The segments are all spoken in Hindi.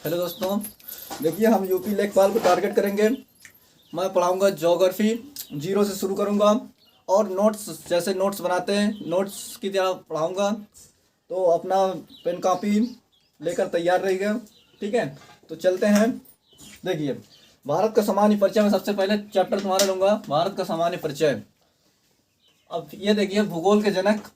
हेलो दोस्तों, देखिए हम यूपी लेखपाल को टारगेट करेंगे। मैं पढ़ाऊंगा ज्योग्राफी, जीरो से शुरू करूंगा और नोट्स जैसे नोट्स बनाते हैं नोट्स की तरह पढ़ाऊंगा। तो अपना पेन कॉपी लेकर तैयार रहिएगा, ठीक है। तो चलते हैं। देखिए, भारत का सामान्य परिचय में सबसे पहले चैप्टर तुम्हारा लूँगा, भारत का सामान्य परिचय। अब ये देखिए, भूगोल के जनक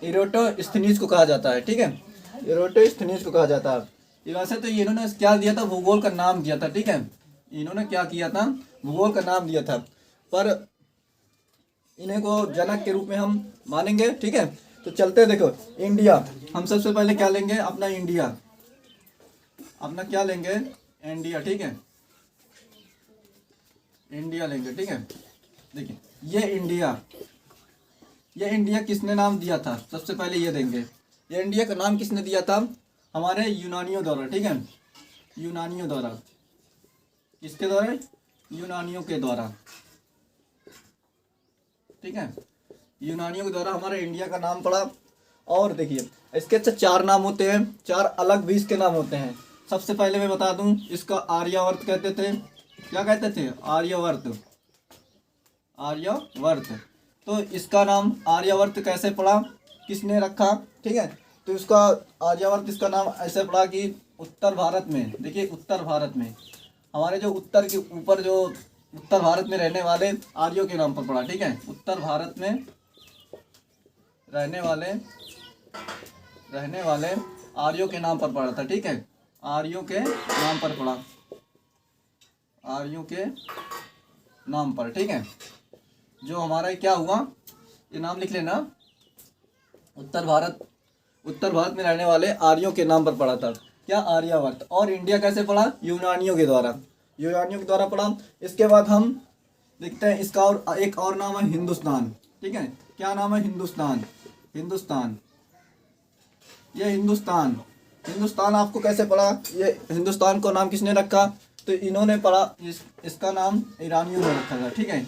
इरोटोस्थनीज को कहा जाता है, ठीक है। इरोटोस्थनीज को कहा जाता है। ये वैसे तो इन्होंने क्या दिया था, भूगोल का नाम दिया था, ठीक है। इन्होंने क्या किया था, भूगोल का नाम दिया था, पर इन्हें को जनक के रूप में हम मानेंगे, ठीक है। तो चलते हैं। देखो, इंडिया, हम सबसे पहले क्या लेंगे, अपना इंडिया, अपना क्या लेंगे, इंडिया, ठीक है। इंडिया लेंगे, ठीक है। देखिए, ये इंडिया किसने नाम दिया था, सबसे पहले ये देंगे। ये इंडिया का नाम किसने दिया था, हमारे यूनानियों द्वारा, ठीक है। यूनानियों द्वारा, किसके द्वारा, यूनानियों के द्वारा, ठीक है। यूनानियों के द्वारा हमारे इंडिया का नाम पड़ा। और देखिए, इसके अच्छा 4 नाम होते हैं, 4 अलग भी इसके नाम होते हैं। सबसे पहले मैं बता दूं, इसका आर्यावर्त कहते थे। क्या कहते थे, आर्यावर्त, आर्यावर्त। तो इसका नाम आर्यावर्त कैसे पड़ा, किसने रखा, ठीक है। तो इसका आर्यावर्त, इसका नाम ऐसे पड़ा कि उत्तर भारत में, देखिए उत्तर भारत में, हमारे जो उत्तर के ऊपर जो उत्तर भारत में रहने वाले आर्यों के नाम पर पड़ा, ठीक है। उत्तर भारत में रहने वाले आर्यों के नाम पर पड़ा था, ठीक है। आर्यों के नाम पर पड़ा, आर्यों के नाम पर, ठीक है। जो हमारा क्या हुआ, ये नाम लिख लेना, उत्तर भारत में रहने वाले आर्यों के नाम पर पड़ा था, क्या, आर्यावर्त। और इंडिया कैसे पड़ा, यूनानियों के द्वारा पड़ा। इसके बाद हम देखते हैं, इसका और एक और नाम है हिंदुस्तान, ठीक है। क्या नाम है, हिंदुस्तान। ये हिंदुस्तान आपको कैसे पड़ा, ये हिंदुस्तान को नाम किसने रखा, तो इन्होंने पढ़ा, इसका नाम ईरानियों ने रखा था, ठीक है।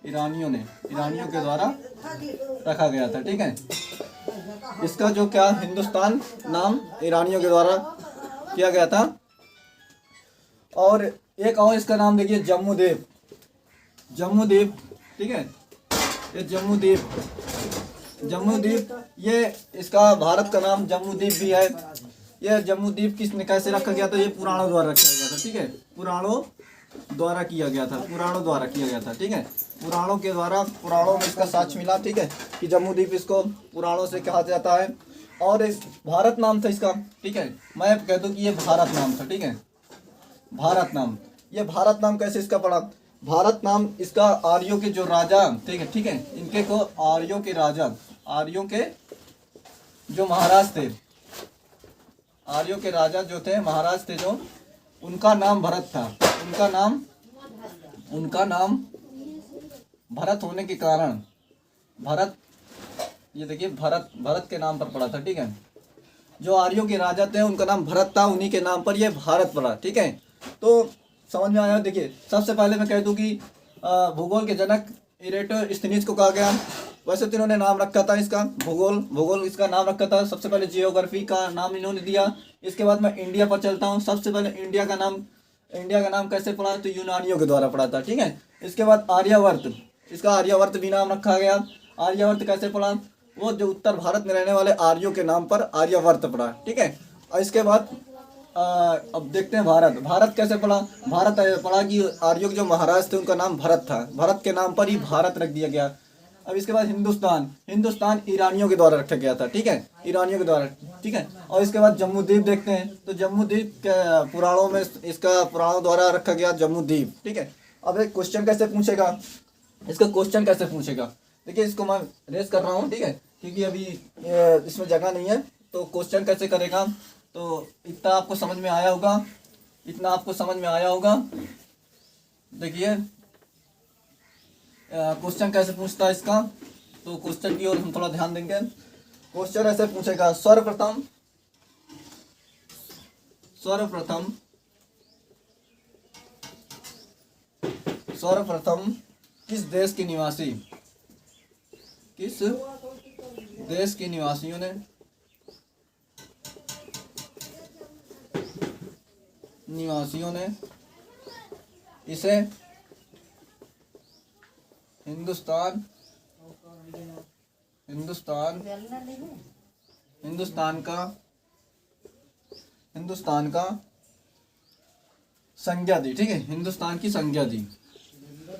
ईरानियों के द्वारा रखा गया था, ठीक है। इसका जो क्या, हिंदुस्तान नाम ईरानियों के द्वारा किया गया था। और एक और इसका नाम देखिए, जम्मूद्वीप, ठीक है। ये जम्मूद्वीप, ये इसका भारत का नाम जम्मूद्वीप भी है। ये जम्मूद्वीप किसने कैसे रखा गया था, ये पुराणों द्वारा रखा गया था, ठीक है। पुराणों द्वारा किया गया था, ठीक है। पुराणों में इसका साक्ष्य मिला, ठीक है, कि जम्मूद्वीप इसको पुराणों से कहा जाता है। और इस भारत नाम था इसका, ठीक है। मैं कह दूं कि ये भारत नाम था, ठीक है। ये भारत नाम कैसे इसका पड़ा, भारत नाम इसका आर्यों के जो राजा, ठीक है, इनके को आर्यों के राजा, आर्यों के जो महाराज थे, आर्यों के राजा जो थे, महाराज थे जो, उनका नाम भरत था। उनका नाम भरत होने के कारण भरत, ये देखिए, भरत के नाम पर पड़ा था, ठीक है। जो आर्यों के राजा थे उनका नाम भरत था, उन्हीं के नाम पर ये भारत पड़ा, ठीक है। तो समझ में आया। देखिए, सबसे पहले मैं कह दूं कि भूगोल के जनक इरेटोस्थनीज को कहा गया। वैसे तो इन्होंने नाम रखा था इसका, भूगोल इसका नाम रखा था। सबसे पहले जियोग्राफी का नाम इन्होंने दिया। इसके बाद मैं इंडिया पर चलता हूँ। सबसे पहले इंडिया का नाम कैसे पड़ा, तो यूनानियों के द्वारा पड़ा था, ठीक है। इसके बाद आर्यावर्त, इसका आर्यावर्त भी नाम रखा गया। आर्यावर्त कैसे पड़ा, वो जो उत्तर भारत में रहने वाले आर्यों के नाम पर आर्यावर्त पड़ा, ठीक है। और इसके बाद अब देखते हैं भारत कैसे पड़ा। भारत पड़ा कि आर्यों के जो महाराज थे उनका नाम भरत था, भरत के नाम पर ही भारत रख दिया गया। अब इसके बाद हिंदुस्तान ईरानियों के द्वारा रखा गया था, ठीक है, ईरानियों के द्वारा, ठीक है। और इसके बाद जम्मूद्वीप देखते हैं, तो जम्मूद्वीप पुराणों में इसका पुराणों द्वारा रखा गया जम्मूद्वीप, ठीक है। अब एक क्वेश्चन कैसे पूछेगा, देखिए, इसको मैं रेस कर रहा हूँ, ठीक है, क्योंकि अभी इसमें जगह नहीं है। तो क्वेश्चन कैसे करेगा, तो इतना आपको समझ में आया होगा। देखिए, क्वेश्चन कैसे पूछता है इसका, तो क्वेश्चन की ओर हम थोड़ा ध्यान देंगे। क्वेश्चन ऐसे पूछेगा, सर्वप्रथम किस देश के निवासियों ने निवासियों ने इसे हिंदुस्तान हिंदुस्तान हिंदुस्तान का संज्ञा दी। ठीक है, हिंदुस्तान की संज्ञा दी।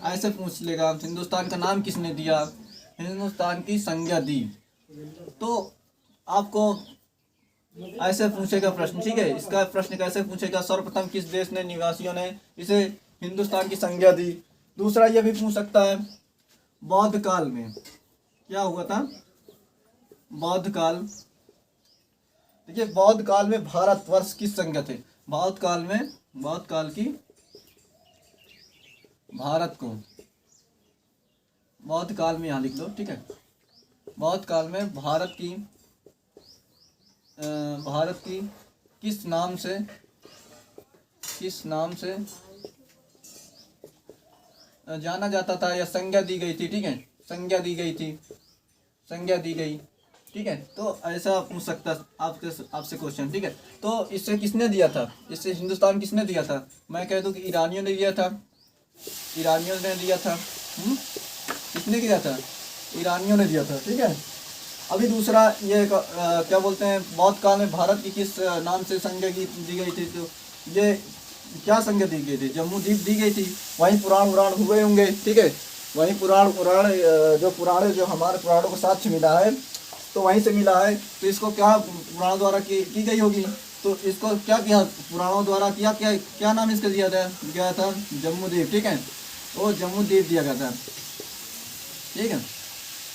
ऐसे पूछ लेगा हिंदुस्तान का नाम किसने दिया, हिंदुस्तान की संज्ञा दी। तो आपको ऐसे पूछेगा प्रश्न। ठीक है, इसका प्रश्न कैसे पूछेगा, सर्वप्रथम किस देश ने निवासियों ने इसे हिंदुस्तान की संज्ञा दी। दूसरा ये भी पूछ सकता है बौद्ध काल में क्या हुआ था, बौद्ध काल। देखिए बौद्ध काल में भारतवर्ष किस संज्ञा थे, बौद्ध काल की भारत को, बौद्ध काल में यहाँ लिख लो। ठीक है, बौद्ध काल में भारत की किस नाम से जाना जाता था या संज्ञा दी गई थी। ठीक है, संज्ञा दी गई। ठीक है, तो ऐसा पूछ सकता आपसे क्वेश्चन। ठीक है, तो इससे किसने दिया था, इससे हिंदुस्तान किसने दिया था, मैं कह दूं कि ईरानियों ने दिया था। किसने दिया था, ईरानियों ने दिया था। ठीक है, अभी दूसरा ये क्या बोलते हैं, बौद्ध काल में भारत की किस नाम से संज्ञा दी गई थी। तो ये क्या संज्ञा दी गई थी, जम्मू द्वीप दी गई थी। वहीं पुराण हुए होंगे। ठीक है, वहीं पुराण जो हमारे पुराणों को साक्ष्य मिला है तो वहीं से मिला है। तो इसको क्या पुराणों द्वारा की गई होगी, तो इसको क्या किया पुराणों द्वारा किया, क्या नाम इसका दिया गया था, जम्मू द्वीप। ठीक है, तो जम्मू द्वीप दिया गया था। ठीक है,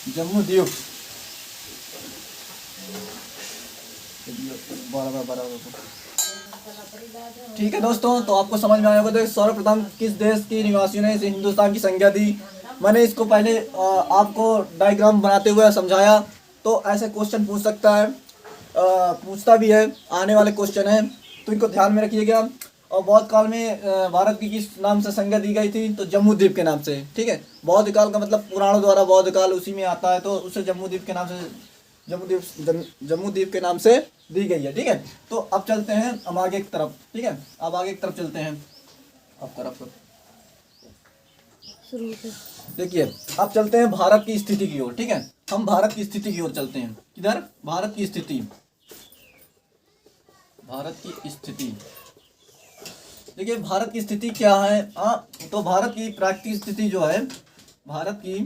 जम्मू द्वीप ठीक है दोस्तों, तो आपको समझ में आया होगा। तो सर्वप्रथम किस देश की निवासियों ने इसे हिंदुस्तान की संज्ञा दी। मैंने इसको पहले आपको डायग्राम बनाते हुए समझाया। तो ऐसे क्वेश्चन पूछ सकता है, पूछता भी है, आने वाले क्वेश्चन है, तो इनको ध्यान में रखिएगा। और बौद्ध काल में भारत की किस नाम से संज्ञा दी गई थी, तो जम्मू द्वीप के नाम से। ठीक है, बौद्ध काल का मतलब पुराणों द्वारा बौद्ध काल उसी में आता है, तो उसे जम्मू द्वीप के नाम से दी गई है। ठीक है, तो अब चलते हैं हम आगे की तरफ। ठीक है, अब आगे की तरफ चलते हैं। अब देखिए अब चलते हैं भारत की स्थिति की ओर। ठीक है, हम भारत की स्थिति की ओर चलते हैं। किधर, भारत की स्थिति। देखिए भारत की स्थिति क्या है। तो भारत की प्राकृतिक स्थिति जो है, भारत की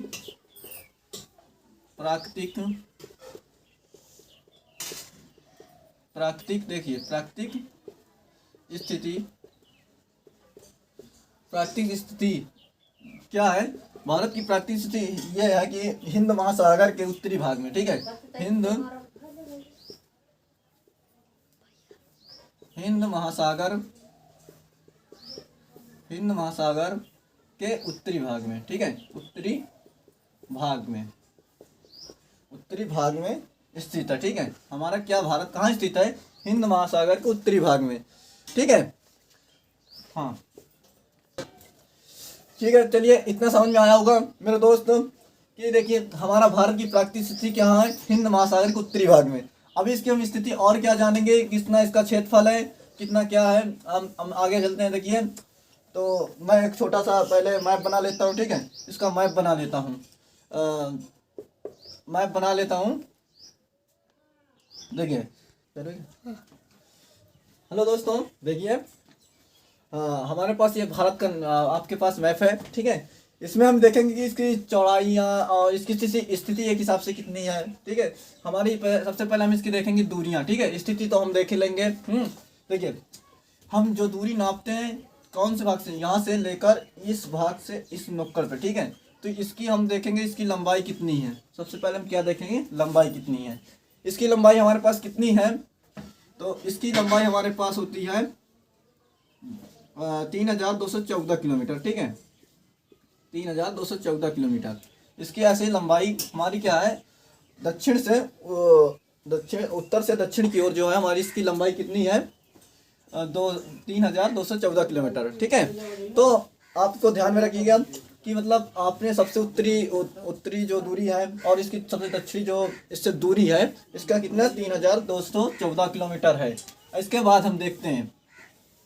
प्राकृतिक स्थिति क्या है। भारत की प्राकृतिक स्थिति यह है कि हिंद महासागर के उत्तरी भाग में। ठीक है, हिंद महासागर के उत्तरी भाग में। ठीक है, उत्तरी भाग में स्थित है। ठीक है, हमारा क्या भारत कहाँ स्थित है, हिंद महासागर के उत्तरी भाग में। ठीक है, हाँ ठीक है, चलिए इतना समझ में आया होगा मेरे दोस्त कि देखिए हमारा भारत की प्राकृतिक स्थिति क्या है, हिंद महासागर के उत्तरी भाग में। अभी इसकी हम स्थिति और क्या जानेंगे, कितना इसका क्षेत्रफल है, कितना क्या है, हम आगे चलते हैं। देखिए तो मैं एक छोटा सा पहले मैप बना लेता हूँ। ठीक है, इसका मैप बना लेता हूँ। देखिए हेलो दोस्तों, देखिए हमारे पास ये भारत का आपके पास मैप है। ठीक है, इसमें हम देखेंगे कि इसकी चौड़ाइयाँ और इसकी स्थिति एक हिसाब से कितनी है। ठीक है, हमारी सबसे पहले हम इसकी देखेंगे दूरियाँ। ठीक है, स्थिति तो हम देख ही लेंगे। देखिए हम जो दूरी नापते हैं कौन से भाग से, यहाँ से लेकर इस भाग से इस नुक्कड़ पे। ठीक है, तो इसकी हम देखेंगे इसकी लंबाई कितनी है। सबसे पहले हम क्या देखेंगे, लंबाई कितनी है। इसकी लंबाई हमारे पास कितनी है, तो इसकी लंबाई हमारे पास होती है 3214 किलोमीटर। ठीक है, 3214 किलोमीटर। इसकी ऐसे लंबाई हमारी क्या है, उत्तर से दक्षिण की ओर जो है हमारी इसकी लंबाई कितनी है, 3214 किलोमीटर। ठीक है, तो आपको ध्यान में रखिएगा कि मतलब आपने सबसे उत्तरी जो दूरी है और इसकी सबसे दक्षिणी जो इससे दूरी है, इसका कितना 3214 किलोमीटर है। इसके बाद हम देखते हैं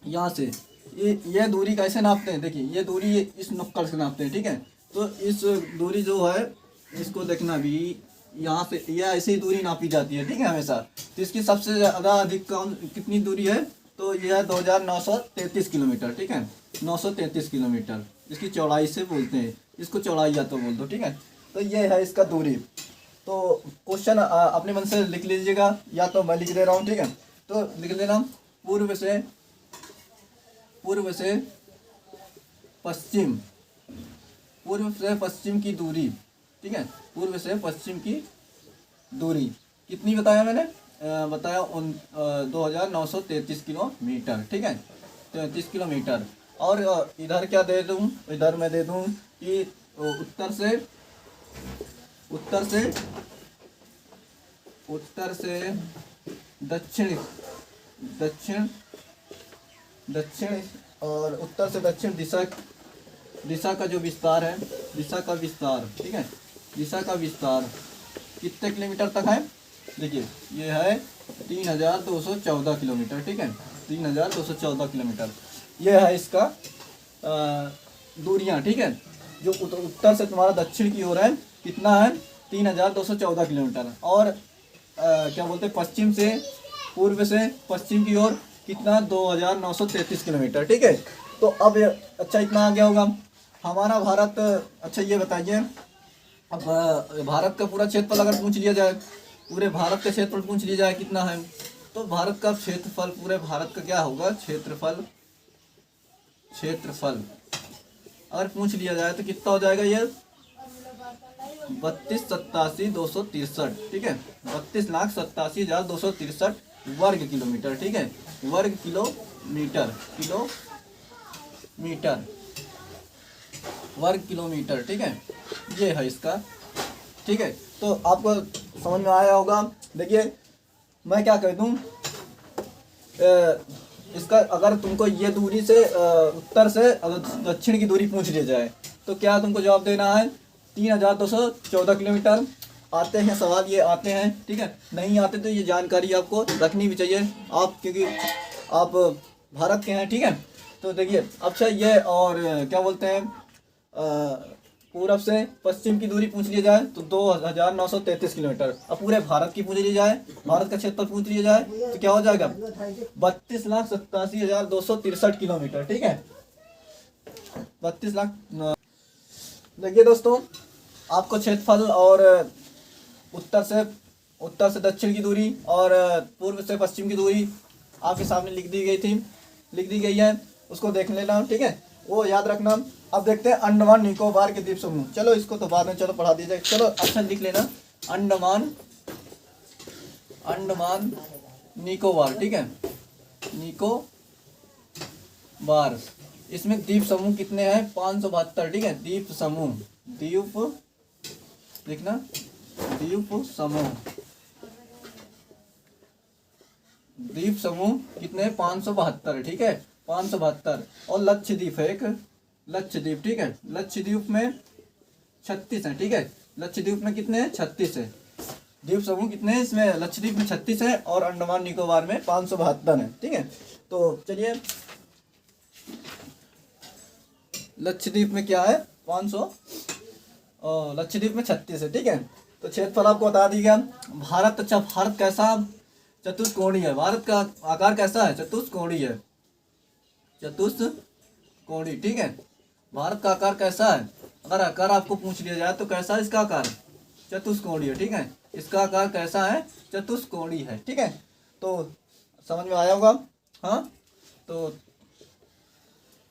यहाँ से ये दूरी कैसे नापते हैं, देखिए ये दूरी इस नुक्कड़ से नापते हैं, ठीक है। तो इस दूरी जो है इसको देखना भी, यहाँ से ये ऐसी ही दूरी नापी जाती है, ठीक है, हमेशा। तो इसकी सबसे ज़्यादा अधिक कौन कितनी दूरी है, तो यह है 2933 किलोमीटर, ठीक है, 933 किलोमीटर इसकी चौड़ाई से बोलते हैं, इसको चौड़ाई या तो बोल दो, ठीक है। तो ये है इसका दूरी। तो क्वेश्चन अपने मन से लिख लीजिएगा, या तो मैं लिख दे रहा हूँ, ठीक है। तो लिख देना, पूर्व से पश्चिम, पूर्व से पश्चिम की दूरी, ठीक है, पूर्व से पश्चिम की दूरी कितनी बताया मैंने, बताया 2933 किलोमीटर, ठीक है, 33 किलोमीटर। और इधर क्या दे दूँ, इधर मैं दे दूँ कि उत्तर से दक्षिण और उत्तर से दक्षिण दिशा का जो विस्तार है, दिशा का विस्तार, ठीक है, दिशा का विस्तार कितने किलोमीटर तक है, देखिए ये है 3214 किलोमीटर, ठीक है, 3214 किलोमीटर ये है इसका दूरियां, ठीक है। जो उत्तर से तुम्हारा दक्षिण की ओर है कितना है, 3214 किलोमीटर। और क्या बोलते हैं, पश्चिम से पूर्व से पश्चिम की ओर कितना, 2933 किलोमीटर, ठीक है। तो अब अच्छा इतना आ गया होगा हमारा भारत। अच्छा ये बताइए, अब भारत का पूरा क्षेत्रफल अगर पूछ लिया जाए, पूरे भारत का क्षेत्रफल पूछ लिया जाए कितना है, तो भारत का क्षेत्रफल, पूरे भारत का क्या होगा, क्षेत्रफल अगर पूछ लिया जाए तो कितना हो जाएगा, ये 32,87,263, ठीक है, 32,87,263 वर्ग किलोमीटर, ठीक है, वर्ग वर्ग किलोमीटर, ठीक है, ये है इसका, ठीक है। तो आपको समझ में आया होगा। देखिए मैं क्या कह दूं, इसका अगर तुमको ये दूरी से उत्तर से अगर दक्षिण की दूरी पूछ लिया जाए तो क्या तुमको जवाब देना है, 3214 किलोमीटर। आते हैं सवाल, ये आते हैं, ठीक है, नहीं आते तो ये जानकारी आपको रखनी भी चाहिए आप, क्योंकि आप भारत के हैं, ठीक है। तो देखिए अच्छा ये और क्या बोलते हैं, पूरब से पश्चिम की दूरी पूछ लिया जाए तो 2933 किलोमीटर। अब पूरे भारत की पूछ ली जाए, भारत का क्षेत्रफल पूछ लिया जाए तो क्या हो जाएगा, 32,87,263 किलोमीटर, ठीक है, 32 लाख। देखिए दोस्तों, आपको क्षेत्रफल और उत्तर से दक्षिण की दूरी और पूर्व से पश्चिम की दूरी आपके सामने लिख दी गई है, उसको देख लेना, ठीक है, वो याद रखना। अब देखते हैं अंडमान निकोबार के द्वीप समूह। चलो इसको तो बाद में चलो पढ़ा दीजिए, चलो अच्छा लिख लेना, अंडमान निकोबार, ठीक है, निकोबार। इसमें द्वीप समूह कितने हैं, 572, ठीक है, द्वीप लिखना, द्वीप समूह कितने हैं, 572, ठीक है, 572। और लक्षद्वीप है एक, लक्षद्वीप, ठीक है, लक्षद्वीप में 36 है, ठीक है, लक्षद्वीप में कितने हैं, 36 है, द्वीप समूह कितने हैं इसमें, लक्षद्वीप में 36 है और अंडमान निकोबार में 572 है, ठीक है। तो चलिए लक्षद्वीप में क्या है, 500, लक्षद्वीप में 36 है, ठीक है। तो क्षेत्रफल आपको बता दी गया। भारत, अच्छा भारत कैसा, चतुष्कोणीय है, भारत का आकार कैसा है, चतुष्कोणीय है, चतुष्कोणीय, ठीक है, भारत का आकार कैसा है, अगर आकार आपको पूछ लिया जाए तो कैसा है इसका आकार, चतुष्कोणीय, ठीक है, इसका आकार कैसा है, चतुष्कोणीय है, ठीक है। तो समझ में आया होगा, हाँ। तो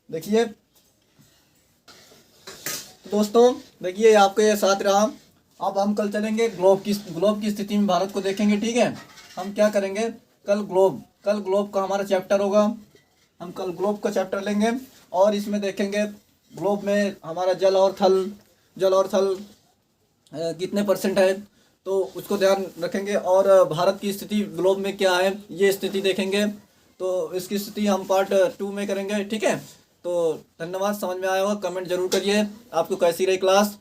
देखिए दोस्तों, देखिए आपको ये साथ रहा। अब हम कल चलेंगे ग्लोब की स्थिति में भारत को देखेंगे, ठीक है। हम क्या करेंगे, कल ग्लोब का हमारा चैप्टर होगा, हम कल ग्लोब का चैप्टर लेंगे और इसमें देखेंगे ग्लोब में हमारा जल और थल कितने % है, तो उसको ध्यान रखेंगे। और भारत की स्थिति ग्लोब में क्या है, ये स्थिति देखेंगे, तो इसकी स्थिति हम पार्ट 2 में करेंगे, ठीक है। तो धन्यवाद, समझ में आया होगा, कमेंट जरूर करिए आपको कैसी रही क्लास।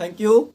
Thank you.